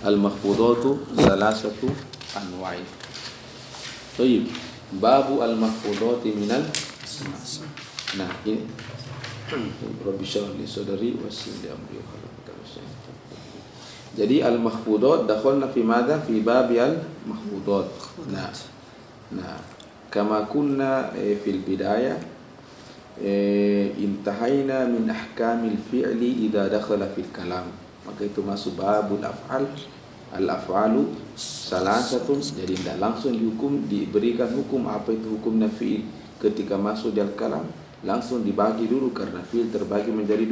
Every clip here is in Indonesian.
Al-mahfudatu salasatu anwa'i. Baik. Babu al-mahfudati minal. Nah, ini Rabbi syrah li sadri wa yassir li amri wa hlul 'uqdatam min lisani. Jadi al-mahfudat dakhalna fi madza fi babi al-mahfudat. Nah, kama kunna fil bidayah intahaina min ahkamil fi'li idza dakhala fil kalam. Maka itu masuk babul af'al. Al-af'alu salasatun. Jadi tidak langsung dihukum, diberikan hukum apa itu hukumnya fi'il ketika masuk dalam kalam. Langsung dibagi dulu karena fi'il terbagi menjadi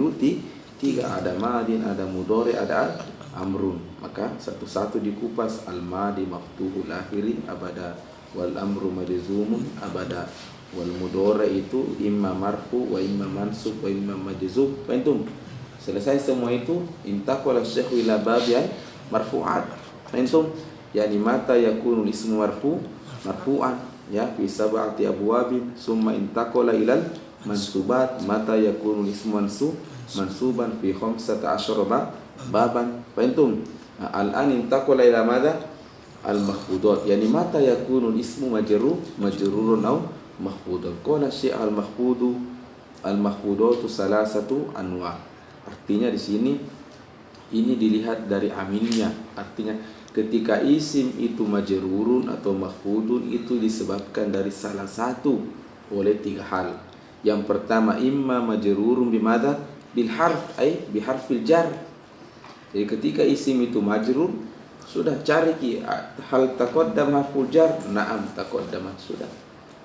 tiga, ada madin, ada mudhari, ada amrun. Maka satu-satu dikupas. Al-madi maftuhul akhiri abada, wal amru majzumun abada, wal mudhari itu imma marfu wa imma mansub wa imma majzum. Fahim? Selesai semua itu, intaqala syekhu ila babian marfu'at. Fahim? Yani mata yakunu ismu marfu'an ya fi sab'ati abwabin, summa intaqala ilal mansubat, mata yakunu ismu mansuban fi 15 baban. Fahim? Al-an intaqala ila madza al-mahfudat, yani mata yakunu ismu majrurun aw mahfudan. Qala syekh al-mahfudatu salasatu anwa'. Artinya di sini ini dilihat dari aminnya. Artinya ketika isim itu majrurun atau mahfudun itu disebabkan dari salah satu oleh tiga hal. Yang pertama, imma majrurun bimadza bil harf ay bi harfil jar. Jadi ketika isim itu majrur, sudah cari hal taqaddam harful jar. Na'am taqaddama, sudah.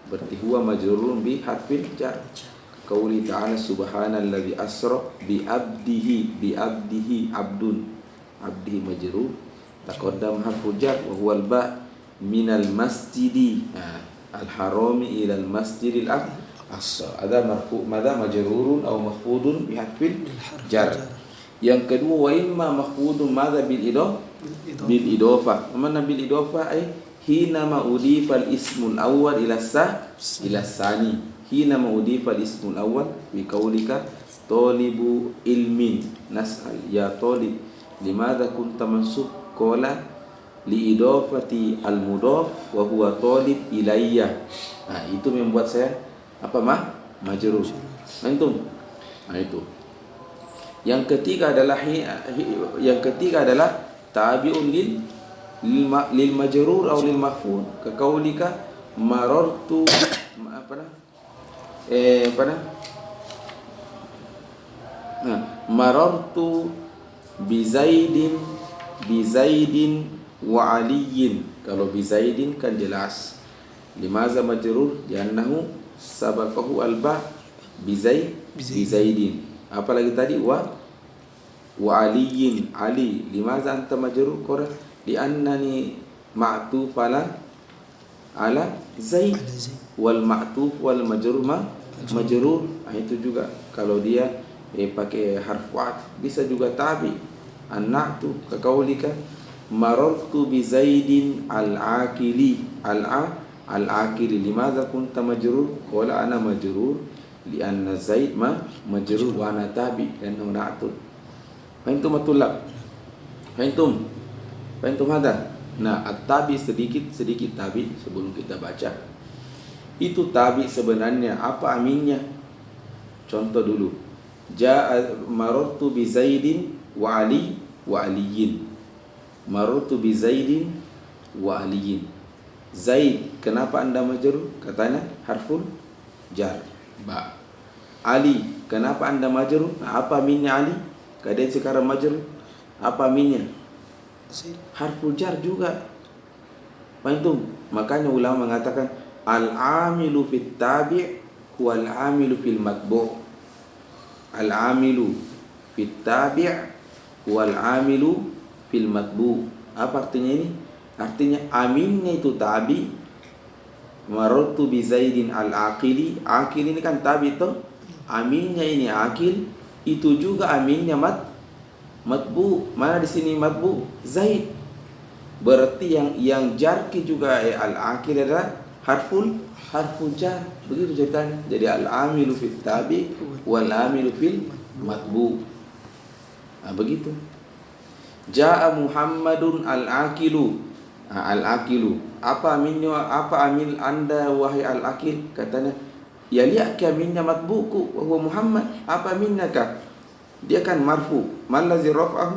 Berarti huwa majrurun bi harfil jar. Qauli ta'ala subhanalladzi asra bi abdihi abdun. Abdihi majrur, taqaddam harful jar wa huwa al-ba minal masjidi al-harami ila al-masjidil aqsa. Ada marfu, madza majrurun aw mahfudun bi harfil jar. Yang kedua, wa imma mahfudun madza bil idhofah. Mana bil idhofah ay hina ma udifa al-ismul awwal ila sani. Hina ma'udifa al-ismul awwal bi qaulika talibu ilmin nas'al ya talib limadha kunta mansub, qala li idafati al-mudhaf wa huwa talib ilayya. Nah, itu membuat saya majrur. Antum. Nah, itu. Yang ketiga adalah tabi'un lil majrur atau lil mahfud. Ka qaulika marartu marartu bi Zaidin wa Aliyin. Kalau bi Zaidin kan jelas. Limaza majrur? Li'annahu sabaqahu al-ba bi Zaidin. Apalagi tadi wa Aliyin, Ali. Limaza anta majrur? Qara li'annani ma'tuf ala Zaid. Wal ma'tuf wal majrur majrur. Itu juga kalau dia pakai harf wa'at bisa juga tabi. An-na'tu ka qaulika marartu bi Zaidin al-aqili. Al-aqili limadza kunta majrur? Qala ana majrur li'anna Zaid majrur wa ana tabi li'annahu na'tun. Fahimtum matulab? Fahimtum hada? Nah, at-tabi sedikit tabi sebelum kita baca. Itu tabi sebenarnya apa aminnya? Contoh dulu. Ja'a marartu bi Zaidin wa Aliyin. Marartu bi Zaidin wa Aliyin. Zaid, kenapa anda majrur? Katanya harful jar, ba. Ali, kenapa anda majrur? Apa aminnya Ali? Keadaan sekarang majrur. Apa aminnya? Harful jar juga. Fahim? Makanya ulama mengatakan al-amilu fit tabi' wal amilu fil matbu'. Al-amilu fit tabi' wal amilu fil matbu'. Apa artinya ini? Artinya aminnya itu tabi. Marartu bi Zaidin al-aqili. Aqil ini kan tabi toh. Aminnya ini aqil, itu juga aminnya matbu. Mana di sini matbu? Zaid. Berarti yang jarki juga al-aqil adalah harful jar. Begitu ceritanya. Jadi al-amilu fit tabi wal amilu fil matbu. Nah, begitu. Ja'a Muhammadun al-aqilu. Al-aqilu. Apa amil anda wahai al-aqil? Katanya, yali'aka minna matbuku wa huwa Muhammad. Apa minnaka? Dia kan marfu. Mallazi rafa'ahu?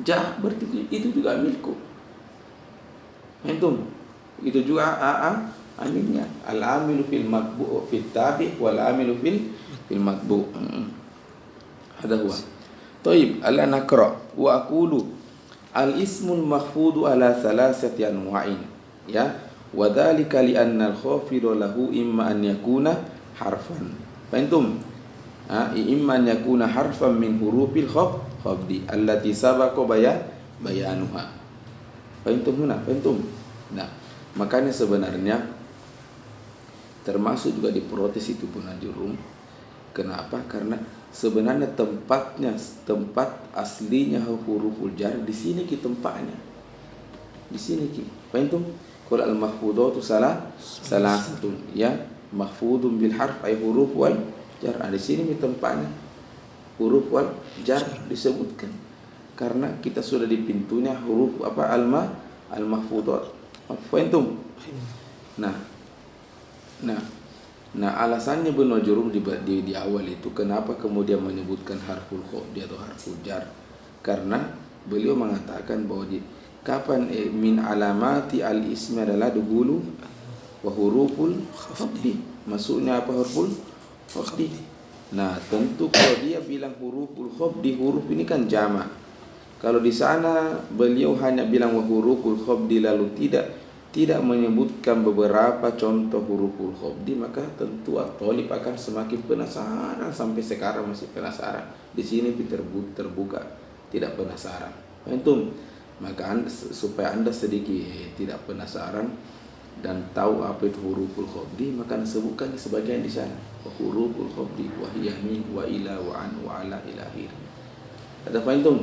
Ja, berarti itu juga amilku. Antum. Itu juga amilnya. Al-amilu fil matbu' fit tabi wal amilu fil matbu'. Ada huwa. Taib, ala nakra wa aqulu al-ismul mahfudu ala thalathati anwa'in. Ya, wa dhalika li anna al-khafidu lahu imma an yakuna harfan. Fahimtum? Imma an yakuna harfan min hurufil khafdi allati sabaqa bayanuha. Fahimtum huna? Fahimtum? Nah, makanya sebenarnya termasuk juga diprotes itu pun ajurum. Kenapa? Karena sebenarnya tempat aslinya huruful jar di sini ki tempatnya. Di sini ki. Fahimtum? Qul al-mahfudatu salah satu ya, mahfudun bil harf ay huruf wal jar. Di sini mi tempatnya huruf wal jar disebutkan. Karena kita sudah di pintunya huruf al-mahfudat. Fahimtum? Nah, alasannya Ibnu Jurum di awal itu kenapa kemudian menyebutkan harful khafdi atau harful jar? Karena beliau mengatakan bahwa kapan min alamati al-ismi adalah duhulu wa huruful khafdi. Maksudnya apa huruful khafdi? Nah, tentu kalau dia bilang huruful khafdi, huruf ini kan jamak. Kalau di sana beliau hanya bilang wa huruful khafdi lalu tidak menyebutkan beberapa contoh huruful khafdi, maka tentu at-thalib akan semakin penasaran, sampai sekarang masih penasaran. Di sini terbuka tidak penasaran. Antum, maka supaya Anda sedikit tidak penasaran dan tahu apa itu huruful khafdi, maka sebutkan sebagian di sana. Huruful khafdi wa hiya min wa ila wa an wa ala ila akhir. Ada apa itu?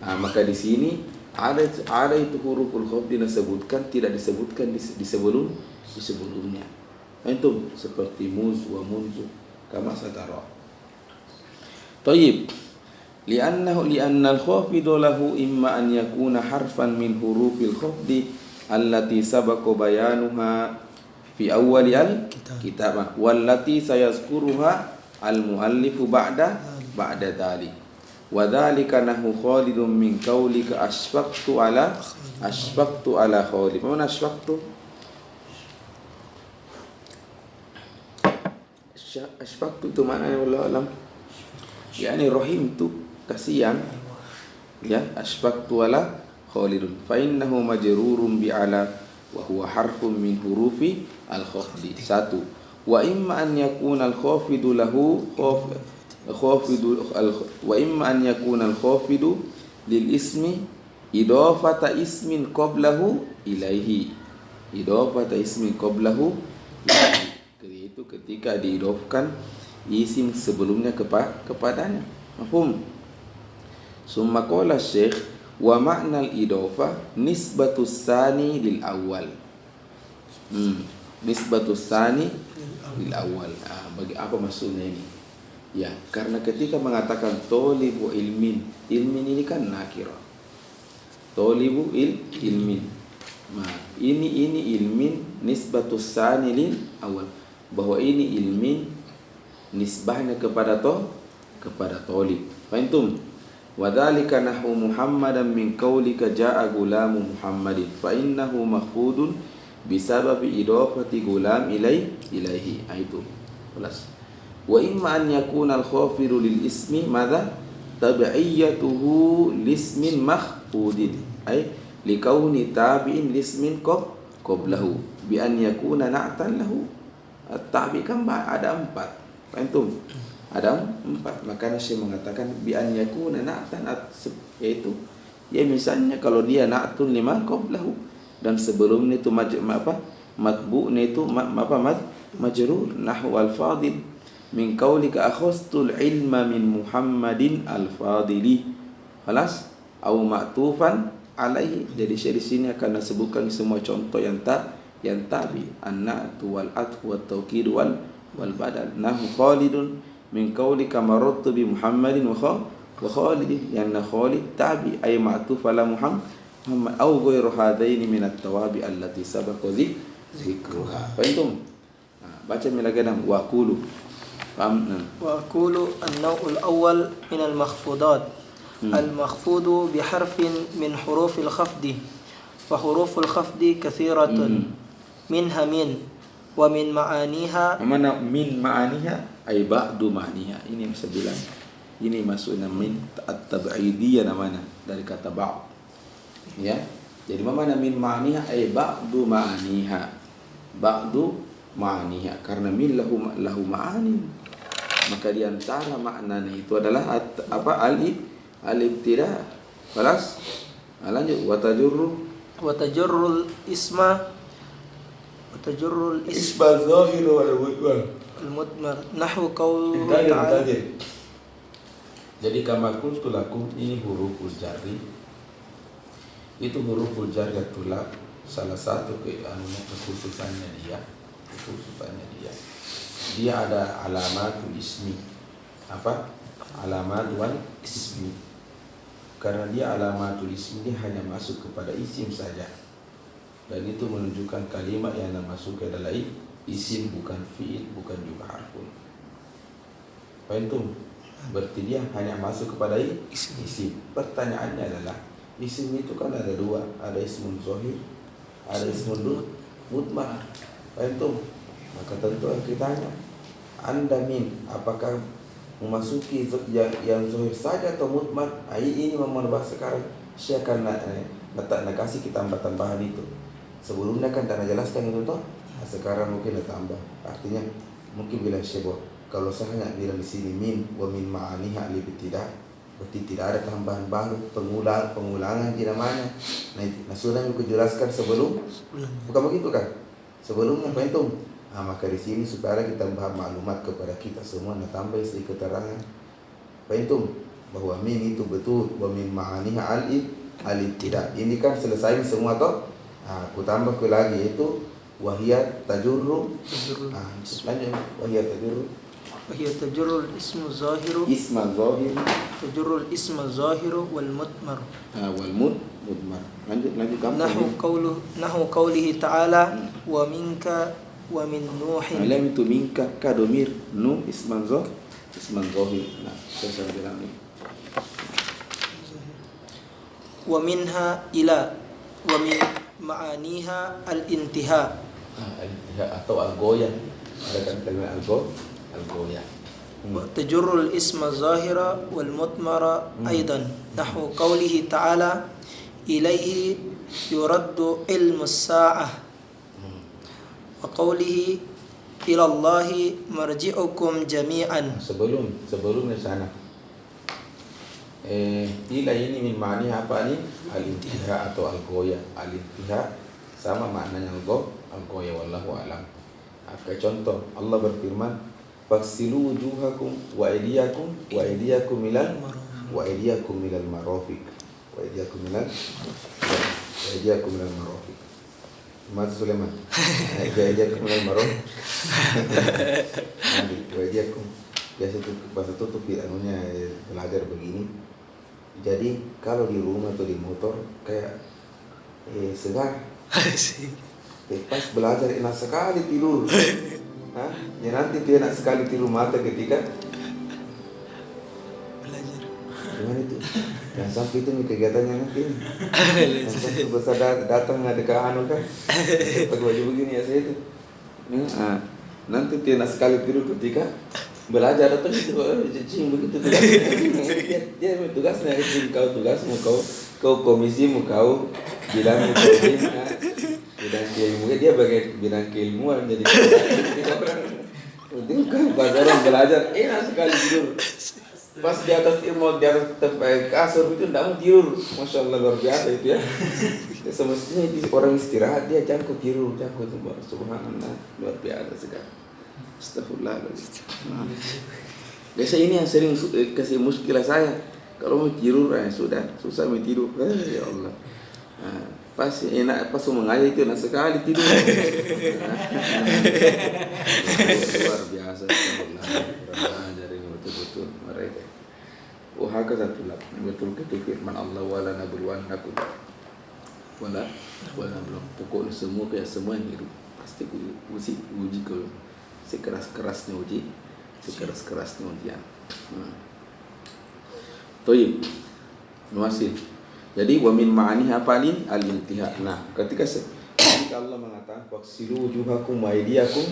Nah, maka di sini ada itu huruful khafdi disebutkan, tidak disebutkan di sebelumnya. Antum seperti muz wa munzu kama satara. Tayyib. Li'anna al-khafidu lahu imma an yakuna harfan min hurufil khafdi allati sabaqa bayanuha fi awwali al-kitabah wallati sayazkuruha al-muallifu ba'da dhalik. Wa dzalika nahu Khalidun min qaulika asfaqtu ala Khalid. Mana asfaqtu? Asfaqtu itu maknanya wallahu alam. Yani rahimtu, kasihan. Ya, asfaqtu ala Khalidun. Fa innahu majrurun bi ala wa huwa harfun min hurufi al-khafdi. Satu. Wa imma an yakuna al-khafidu lahu wa imma an yakuna al-khafidu lil ismi idafata ismin qablahu ilaihi. Idafata ismin qablahu ilaihi. Itu ketika diidofkan isim sebelumnya kepadanya. Mafhum? Summa qala Syekh wa ma'na al-idafa nisbatus sani lil awal. Nisbatus sani lil awal. Bagi apa maksudnya ini? Ya, karena ketika mengatakan tolibu ilmin ini kan nakirah. Tolibu ilmin. Nah, ini ilmin nisbatus sani lil awal. Bahwa ini ilmin nisbahnya kepada tolib. Fahimtum? Wa dzalika nahu Muhammadan min qaulika jaa gulamu Muhammadin fa innahu mahfudun bisababi idafati gulam ilaihi. Itu. Kelas. Wa imma an yakuna al-khafidu lil ismi madza tabi'iyatuhu lismin mahfudin ay likauni tabi'in lismin qablahu bi an yakuna na'tan lahu. At-tabi kan ada 4. Antum ada 4. Makanya saya mengatakan bi an yakuna na'tan, yaitu ya misalnya kalau dia na'tun lima qablahu dan sebelumnya itu matbu'nya itu majrur nahwu al-fadil min qaulika akhastul ilma min Muhammadin al-fadili. Khalas au ma'tufan alaihi. Jadi saya di sini akan sebutkan semua contoh yang tabi an-na'tu wal atfu wat tawkid wal badal. Nahu Khalidun min qaulika marartu bi Muhammadin wa wa Khalid yang Khalid tabi ay ma'tuf ala Muhammad au ghairu hadaini min at-tawabi allati sabaqa zikruha. Fahimtum? Baca milagadam wa qulu. Faham? Wa aqulu an-naw'ul awwal min al-makhfudat. Al-makhfudu biharfin min hurufil khafdi. Wa huruful khafdi kathiratun. Minha min wa min ma'aniha. Mana min ma'aniha ay ba'du ma'aniha. Ini bisa bilang ini maksudnya min at-tab'idiyah namanya dari kata ba'. Ya. Jadi mana min ma'aniha ay ba'du ma'aniha. Ba'du ma'aniha karena min lahu ma'anin. Maka di antara maknanya itu adalah apa al-ibtida. Balas. Lanjut wa tajurrul isma zahir wal al-mudmar nahwu qaul ta'ala. Jadi kama qultu lakum ini huruful jarri. Itu huruful jarri itulah salah satu kekhususannya dia. Dia ada alamatul ismi. Apa? Alamatul ismi. Karena dia alamatul ismi, dia hanya masuk kepada isim saja. Dan itu menunjukkan kalimat yang masuk ke dalam isim, bukan fi'il, bukan juga harfun. Faham? Berarti dia hanya masuk kepada isim. Pertanyaannya adalah isim itu kan ada dua, ada ismun zahir, ada ismun mudmar. Faham? Maka tentu kita tanya, Anda min apakah memasuki yang zahir saja atau mudmar? Ini memang bahasa sekarang saya akan kasih kita tambahan itu. Sebelumnya kan karena jelaskan itu toh. Sekarang mungkin ada tambah. Artinya mungkin bilang syebah. Kalau saya hanya bilang di sini min wa min ma'aniha al-ibtida, berarti tidak ada tambahan baru, pengulangan di namanya. Nah sudah aku jelaskan sebelum. Bukan begitu kan? Sebelumnya Faham? Maka di sini supaya kita tambah maklumat kepada kita semua, tambah sedikit keterangan. Faham? Bahwa min itu betul, wa min ma'aniha al-ibtida. Ini kan selesai semua toh. Aku tambah ke lagi itu wahiyat tajurru. Lanjut Wahiyat tajurrul ismu zahiru. Isma zahir. Tajurrul isma zahiru wal mudmar. Wal mudmar. Lanjut kamu. Nahu qawlihi ta'ala wa minka wa min nuhin. Alam itu minka ka domir nu isman zahir. Nah, saya bilang ni. Wa minha ila wa min ma'aniha al-intiha. Al-intiha atau al-goya. Ada kan kalimat al-goya. Tajurrul isma zahira wal mudmara aidan. Nahu qawlihi ta'ala ilaihi yuraddu ilmu as-sa'ah. Wa qawlihi ila Allahi marji'ukum jami'an. Sebelumnya sana. Ila ini min ma'ani apa ni? Al-intiha atau al-goya. Al-intiha sama maknanya al-goya wallahu alam. Contoh Allah berfirman, "Faksilu wujuhakum wa aydiyakum ilal marafiq." Wa aydiyakum ilal marafiq. Mas Sulaiman. Aydiyakum ilal marafiq. Wa aydiyakum. Biasa itu bahasa tutup anunya belajar begini. Jadi kalau di rumah atau di motor kayak segar. Pas belajar enak sekali tidur. Ya nanti dia enak sekali tidur mata ketika belajar. Gimana itu? Yang sampai itu kegiatannya nanti. Yang sampai besar datang ada ke anu kan. Pakai baju begini ya saya itu. Nanti dia enak sekali tidur ketika belajar atau itu cicing begitu dia tugasnya itu kau tugasmu kau komisimu kau bilang bidang keilmuan dia bagai bidang keilmuan jadi orang penting kan pelajaran belajar enak sekali tidur pas di atas ilmu di atas kasur itu tidak mau tidur. Masya Allah luar biasa itu ya. Semestinya orang istirahat dia jangkut tidur subhanallah luar biasa sekali. Astagfirullahaladzim. Biasa ini yang sering kasih muskilah saya. Kalau mau tidur sudah susah mau tidur. Ya Allah. Pas enak pas mengajar itu enak sekali tidur. Luar biasa. Astagfirullah. Kurang ajar ini betul-betul mereka. hakaza tulab. Betul firman Allah wala nabluwannakum. Wala nabluwan. Pokoknya semua yang hidup pasti uji kalau sekeras-kerasnya uji, sekeras-kerasnya ujian. Toib. Nuasil. Jadi wa min ma'ani hafalin al-intiha. Nah, ketika Allah mengatakan waqsilu wujuhakum wa aydiyakum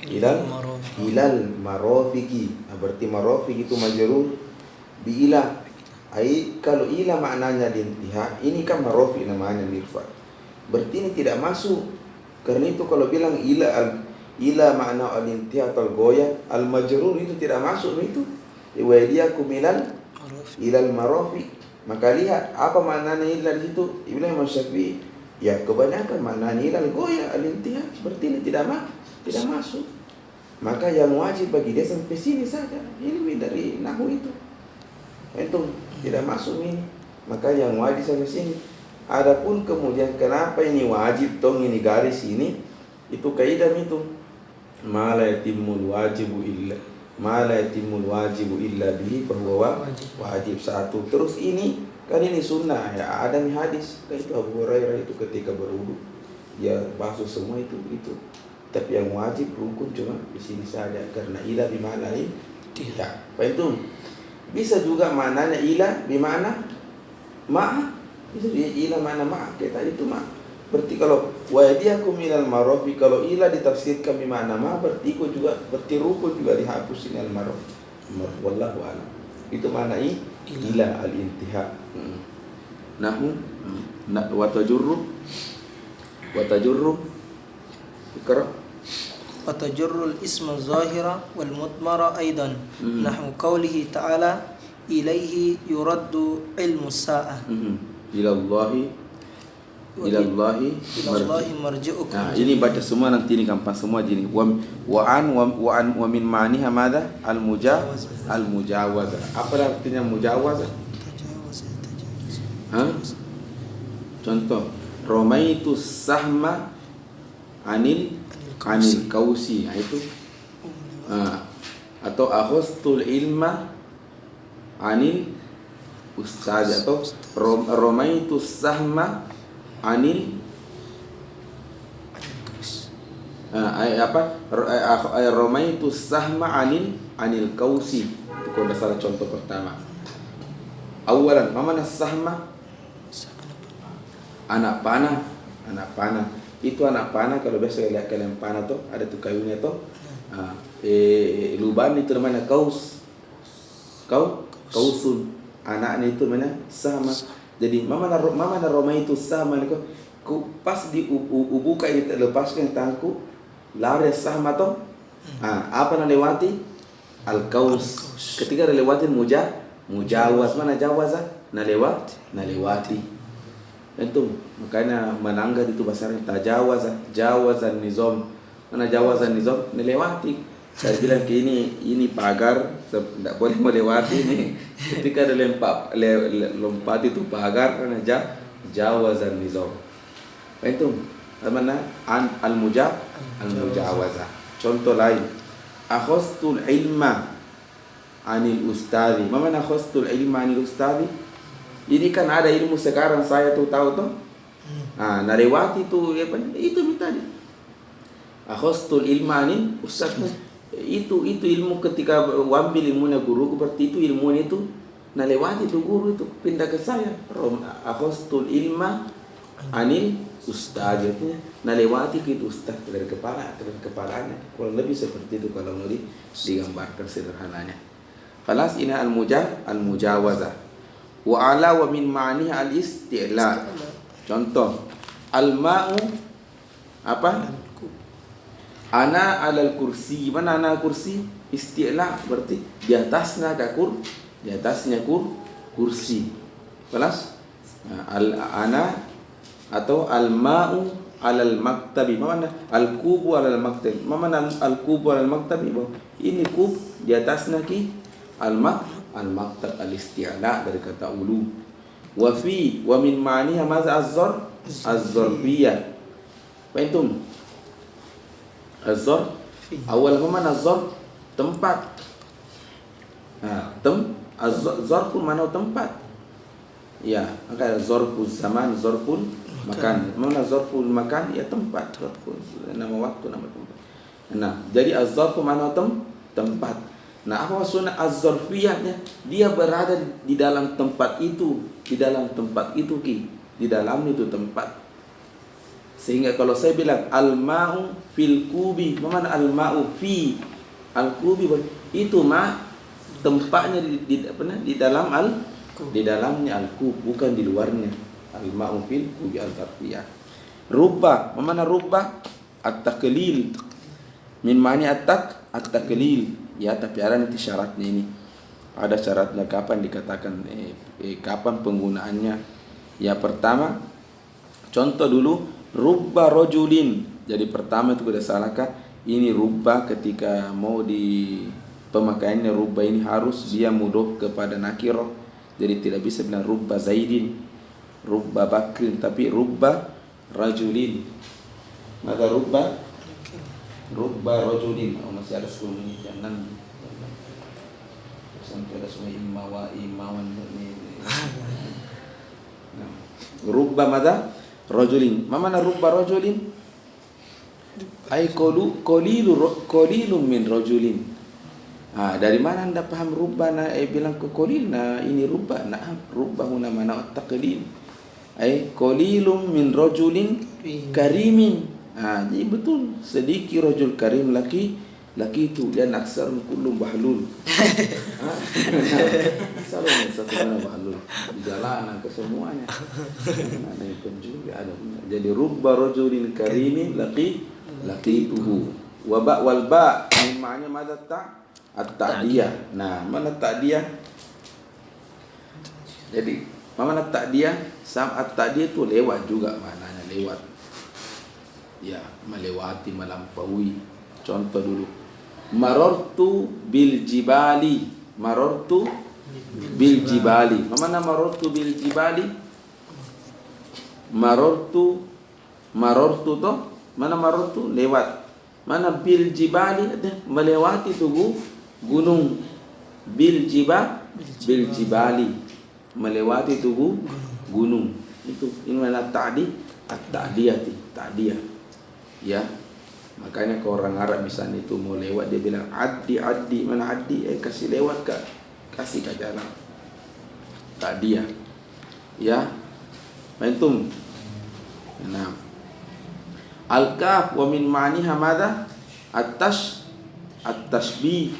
ilal marafiqi. Nah, berarti marafiq itu majrur bi ila. Kalau ila maknanya al-intiha, ini kan marafiq namanya mirfa. Berarti ini tidak masuk. Karena itu kalau bilang ila makna al-intiha atau al-ghayah, al-majrur itu tidak masuk itu. Wa aydiyakum ilal marafiq. Maka lihat apa maknanya ila di situ. Ibnu Syafi'i, ya kebanyakan maknanya ila al-ghayah al-intiha, seperti ini tidak masuk. Maka yang wajib bagi dia sampai sini saja. Ini dari nahwu itu tidak masuk ini. Maka yang wajib sampai sini. Adapun kemudian kenapa ini wajib ini garis ini, itu kaidah itu. Ma la yatimul wajibu illa bihi bahwa wajib satu. Terus ini kan ini sunnah ya, ada nih hadis kayak itu Abu Hurairah itu ketika berwudu ya basuh semua itu. Tapi yang wajib rukun cuma di sini saja karena ila bimana ini tidak. Itu bisa juga maknanya ila bimana ma, bisa juga ila mana ma kayak tadi itu ma. Berarti kalau wadiyakum minal marafi, kalau ila ditafsirkan bimana ma, berarti rukun juga dihapus minal marafi. Wallahu a'lam. Itu makna ila al-intiha. Nahu wa tajurru ikra wa tajurru al-isma az-zahira wal mudmara aidan. Nahwu qawlihi ta'ala ilaihi yuraddu ilmu as-sa'ah. Ilallahi marji'ukum. Nah, ini baca semua nanti ini gampang semua gini. Wa min ma'niha madza? Al-mujawaza. Apa artinya mujawaza? Contoh, romaitu sahma anil kausi. Nah, itu. Atau akhostul ilma anil ustaz, atau romaitu sahma anil romaitu sahma anil kausi. Itu kalau salah contoh pertama. Awalan, mana sahma? Anak panah. Itu anak panah kalau biasa lihat kalian panah tuh ada tuh kayunya tuh. Luban itu namanya kausun. Anaknya itu namanya sahma. Jadi mama na Roma itu sama ni ko pas di ubuka ini lepaskan tanganku lari sama toh. Apa na lewati al-kaus. Ketika lewatin mujawaz, mana jawaza? Na lewati. Itu makanya menanggar itu bahasanya jawazan nizam. Mana jawazan nizam? Lewati. Saya bilang ke ini pagar, tidak boleh melewati ini. Ketika ada lompat itu pagar, karena jawazan nizam. Itu mana al-mujawaza. Contoh lain, akhostul ilma anil ustadi. Mana akhostul ilma anil ustadi? Ini kan ada ilmu sekarang saya tuh tahu tuh. Narewati tuh itu tadi. Akhostul ilma anil ustadi. Itu ilmu ketika ambil ilmunya guru, berarti itu ilmunya itu nalewati itu guru itu pindah ke saya. Akhostul ilma anil ustaz, itu nalewati ke itu ustaz dari kepalanya. Kurang lebih seperti itu kalau mau digambarkan sederhananya. Falas ini al-mujawaza. Wa ala wa min ma'niha al-isti'la. Contoh, al-ma'u apa? Ana alal kursi. Mana ana kursi? Isti'la, berarti di atasnya kursi. Kelas? Ana atau al-ma'u alal maktabi. Mana al-kubu alal maktabi? Mana al-kubu alal maktabi? Ini kub di atasnya al-maktab al-isti'la dari kata ulu. Wa min ma'niha maza az-zarbiyah. Fahimtum? Az-zarf awal mana zarf? Tempat. Zarful mana tempat. Ya, maka zarful zaman, zarful makan. Mana zarful makan? Ya tempat. Zarful nama waktu, nama tempat. Nah, jadi az-zarfu mana tempat. Nah, apa maksudnya az-zarfiyahnya? Dia berada di dalam tempat itu, di dalam tempat itu di dalam itu tempat. Sehingga kalau saya bilang al-ma'u fil kubi, mana al-ma'u fi al-kubi, itu tempatnya di dalam di dalamnya al-kub, bukan di luarnya. Al-ma'u fil kubi al-zarfiyah. Rubba, mana rubba? At-taqlil. Min ma'ni at-taqlil. Ya, tapi ada nanti syaratnya ini. Ada syaratnya kapan dikatakan kapan penggunaannya. Ya, pertama contoh dulu rubba rajulin. Jadi pertama itu sudah salahkah? Ini rubba ketika mau di pemakaiannya rubba ini harus dia mudhof kepada nakirah. Jadi tidak bisa bilang rubba zaidin, rubba bakrin, tapi rubba rajulin. Maka rubba rajulin. Oh, masih ada 10 menit, jangan sampai ada semua imawan ini. Nah, rubba mada rajulin. Mana rubba rajulin? Ai qalilun min rajulin. Dari mana Anda paham rubba? Bilang ke qalil. Nah, ini rubba. Nah, rubba huna mana taqlil. Ai qalilun min rajulin karimin. Jadi betul sedikit rajul karim laki itu dan aksar kullu bahlul. Selalu satu mana bahlul di jalanan ke semuanya. Ada yang juga ada. Jadi rubba rajulin karimin laqituhu. Wa ba wal ba maknanya madza at-ta'diyah. Nah, mana ta'diyah? Jadi mana ta'diyah? At-ta'diyah itu lewat juga maknanya, lewat. Ya, melewati, melampaui. Contoh dulu. Marartu bil jibali. Marartu bil jibali. Mana marartu bil jibali? Marartu toh. Mana marartu? Lewat. Mana bil jibali? Melewati tugu gunung. Bil jibali. Melewati tugu gunung. Itu ini mana ta'diyah. Ya, makanya kalau orang Arab misalnya itu mau lewat dia bilang addi, mana addi? Kasih lewat kak, kasih ke jalan. Ta'diyah. Ya, antum. Nah, al-kaf wa min ma'niha madza? At-tashbih.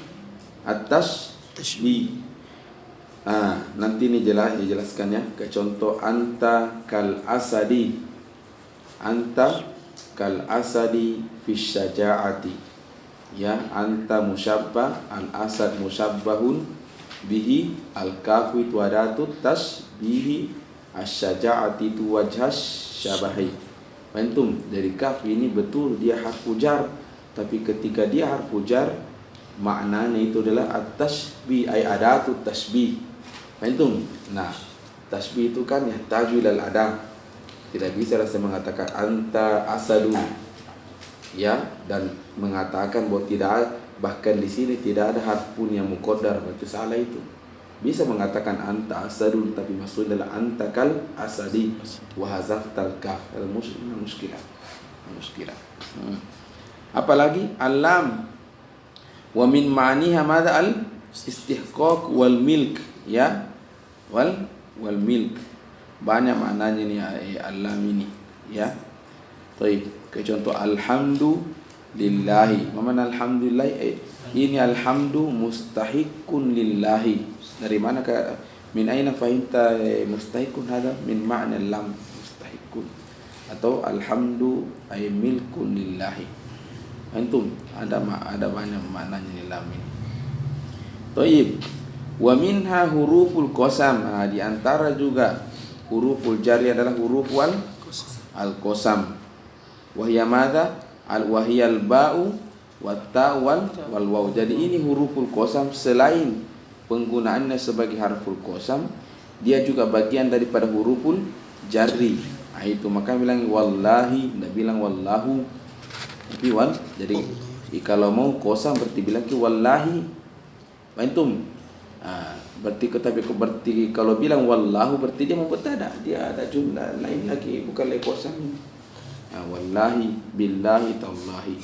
Nanti ini jelaskan ya. Ke contoh anta kal asadi. Anta kal asadi fi syaja'ati. Ya, anta musyabbah, al asad musyabbahun bihi, al kafu wadatu tasbihi, asyaja'ati tu wajhas syabahi. Antum, dari kaf ini betul dia harfu jar, tapi ketika dia harfu jar maknanya itu adalah at-tasbih, ay adatu tasbih. Antum, nah tasbih itu kan yahtaju ilal adam. Tidak bisa saya mengatakan anta asadu, ya, dan mengatakan bahwa tidak, bahkan di sini tidak ada harf pun yang muqaddar, berarti salah itu. Bisa mengatakan anta asadun, tapi maksudnya adalah anta kal asadi wa hazaftal kaf. Muskilah. Apalagi alam wa min ma'niha madza al istihqaq wal milk, ya, wal milk. Banyak maknanya ni alam ini, ya. Baik, ke contoh alhamdulillahi. Mana alhamdulillah? Ini alhamdu mustahiqun lillahi. Dari mana ke min aina fahimta mustahiqun hada? Min ma'na lam mustahiqun. Atau alhamdu ay milkun lillahi. Antum ada banyak maknanya ni lam ini. Baik. Wa minha huruful qasam. Di antara juga huruful jari adalah huruf al-qasam. Wahya madza? Al-wahyal ba'u wat ta wal waw. Jadi ini huruful qasam selain penggunaannya sebagai harful qasam, dia juga bagian daripada huruful jari. Itu maka bilang wallahi, enggak bilang wallahu. Tapi Jadi kalau mau qasam berarti bilang ki wallahi. Antum Berarti kalau bilang wallahu berarti dia mubtada, dia ada jumlah lain lagi bukan lagi kosong. Wallahi billahi tallahi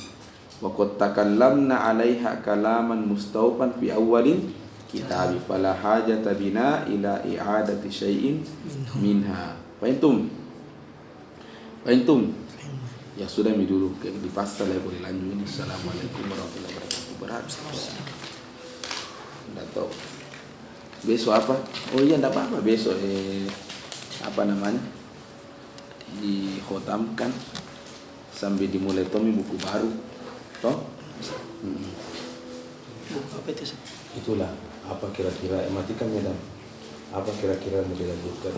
wa qad takallamna 'alaiha kalaman mustawfan fi awwalin kitab fala hajata bina ila i'adati syai'in minha. Fahimtum? Ya sudah mi dulu di pasal ya boleh lanjut ini. Assalamualaikum warahmatullahi wabarakatuh. Berat. Enggak tahu. Besok apa? Oh iya enggak apa-apa besok apa namanya? Dikhotamkan sambil dimulai Tommy buku baru. Toh? Buku apa itu? Itulah apa kira-kira matikan medam. Apa kira-kira mau dilanjutkan?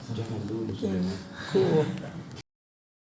Jangan dulu sudah.